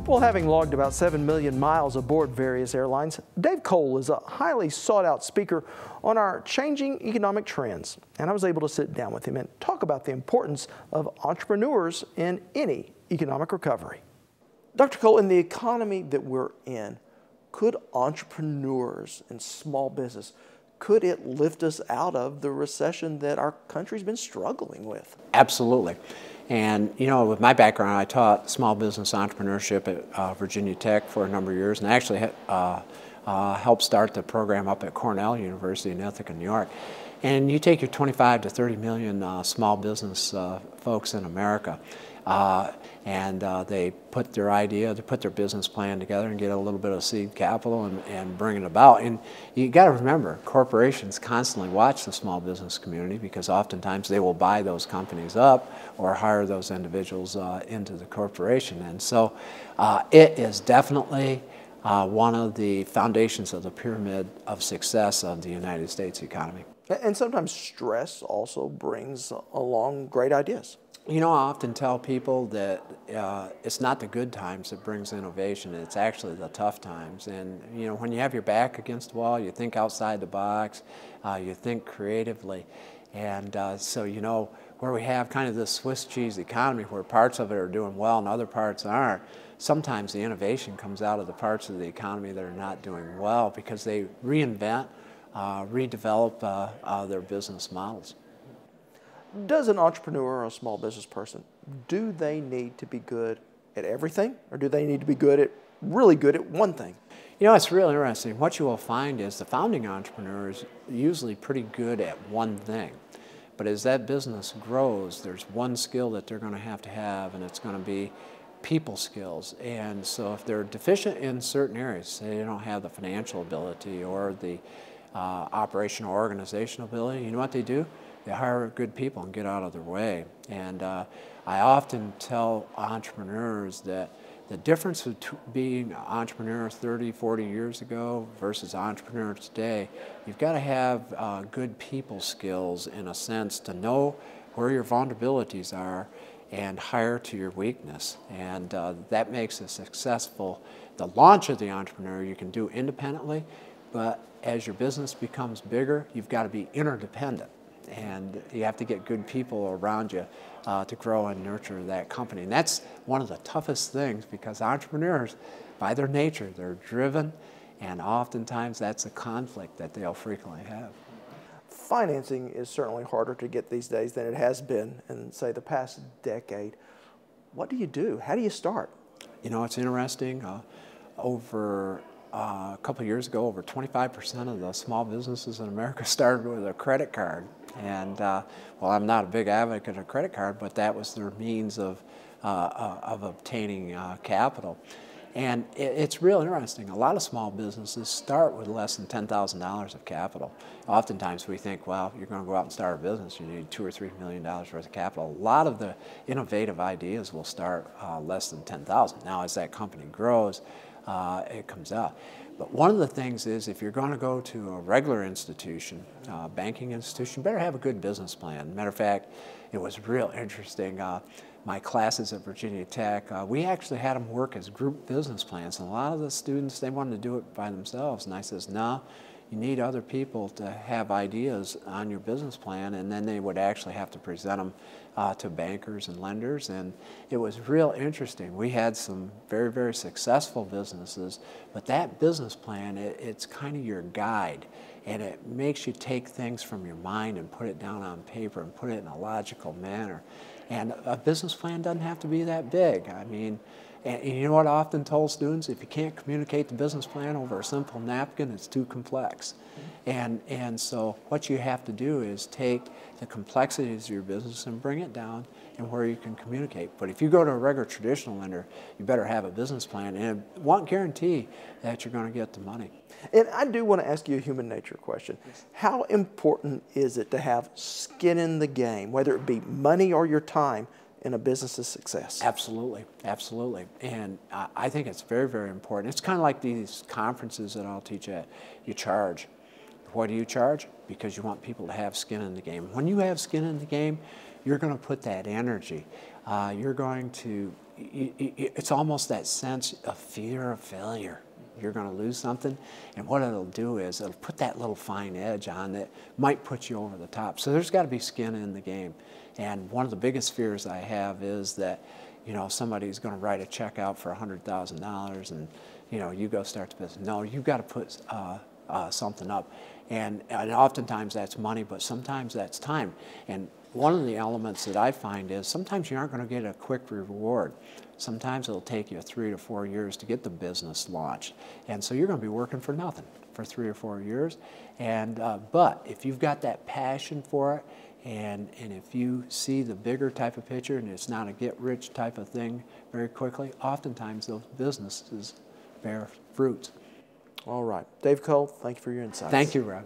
Well, having logged about 7 million miles aboard various airlines, Dave Kohl is a highly sought-out speaker on our changing economic trends. And I was able to sit down with him and talk about the importance of entrepreneurs in any economic recovery. Dr. Kohl, in the economy that we're in, could entrepreneurs and small business, could it lift us out of the recession that our country's been struggling with? Absolutely. And, you know, with my background, I taught small business entrepreneurship at Virginia Tech for a number of years, and actually helped start the program up at Cornell University in Ithaca, New York. And you take your 25 to 30 million small business folks in America, and they put their business plan together and get a little bit of seed capital and bring it about. And you got to remember, corporations constantly watch the small business community because oftentimes they will buy those companies up or hire those individuals into the corporation. And so it is definitely one of the foundations of the pyramid of success of the United States economy. And sometimes stress also brings along great ideas. You know, I often tell people that it's not the good times that brings innovation, it's actually the tough times. And, you know, when you have your back against the wall, you think outside the box, you think creatively. And so, you know, where we have kind of this Swiss cheese economy where parts of it are doing well and other parts aren't, sometimes the innovation comes out of the parts of the economy that are not doing well because they reinvent, redevelop their business models. Does an entrepreneur or a small business person, do they need to be good at everything, or do they need to be really good at one thing? You know, it's really interesting. What you will find is the founding entrepreneur is usually pretty good at one thing. But as that business grows, there's one skill that they're going to have, and it's going to be people skills. And so if they're deficient in certain areas, say they don't have the financial ability or the operational organizational ability, you know what they do? They hire good people and get out of their way. And I often tell entrepreneurs that the difference between being an entrepreneur 30, 40 years ago versus an entrepreneur today, you've got to have good people skills in a sense to know where your vulnerabilities are and hire to your weakness. And that makes it successful. The launch of the entrepreneur you can do independently, but as your business becomes bigger, you've got to be interdependent. And you have to get good people around you to grow and nurture that company. And that's one of the toughest things because entrepreneurs, by their nature, they're driven, and oftentimes that's a conflict that they'll frequently have. Financing is certainly harder to get these days than it has been in, say, the past decade. What do you do? How do you start? You know, it's interesting. A couple of years ago, over 25% of the small businesses in America started with a credit card. And, well, I'm not a big advocate of a credit card, but that was their means of obtaining capital. And it's real interesting. A lot of small businesses start with less than $10,000 of capital. Oftentimes we think, well, you're going to go out and start a business, you need $2 or $3 million worth of capital. A lot of the innovative ideas will start less than $10,000. Now, as that company grows, it comes out. But one of the things is if you're going to go to a regular institution, banking institution, you better have a good business plan. Matter of fact, it was real interesting. My classes at Virginia Tech, we actually had them work as group business plans. And a lot of the students, they wanted to do it by themselves. And I says, no, you need other people to have ideas on your business plan, and then they would actually have to present them to bankers and lenders. And it was real interesting. We had some very, very successful businesses, but that business plan, it's kind of your guide. And it makes you take things from your mind and put it down on paper and put it in a logical manner. And a business plan doesn't have to be that big. I mean, and you know what I often told students? If you can't communicate the business plan over a simple napkin, it's too complex. And so what you have to do is take the complexities of your business and bring it down and where you can communicate. But if you go to a regular traditional lender, you better have a business plan and it won't guarantee that you're going to get the money. And I do want to ask you a human nature question. How important is it to have skin in the game, whether it be money or your time, in a business's success? Absolutely, absolutely. And I think it's very, very important. It's kind of like these conferences that I'll teach at. You charge. Why do you charge? Because you want people to have skin in the game. When you have skin in the game, you're going to put that energy. You're going to it's almost that sense of fear of failure. You're going to lose something, and what it'll do is it'll put that little fine edge on that might put you over the top. So there's got to be skin in the game. And one of the biggest fears I have is that, you know, somebody's going to write a check out for $100,000 and, you know, you go start the business. No, you've got to put something up. And oftentimes that's money, but sometimes that's time. And one of the elements that I find is sometimes you aren't going to get a quick reward. Sometimes it'll take you 3 to 4 years to get the business launched. And so you're going to be working for nothing for 3 or 4 years. And, but if you've got that passion for it, and if you see the bigger type of picture and it's not a get-rich type of thing very quickly, oftentimes those businesses bear fruits. All right. Dave Kohl, thank you for your insights. Thank you, Rob.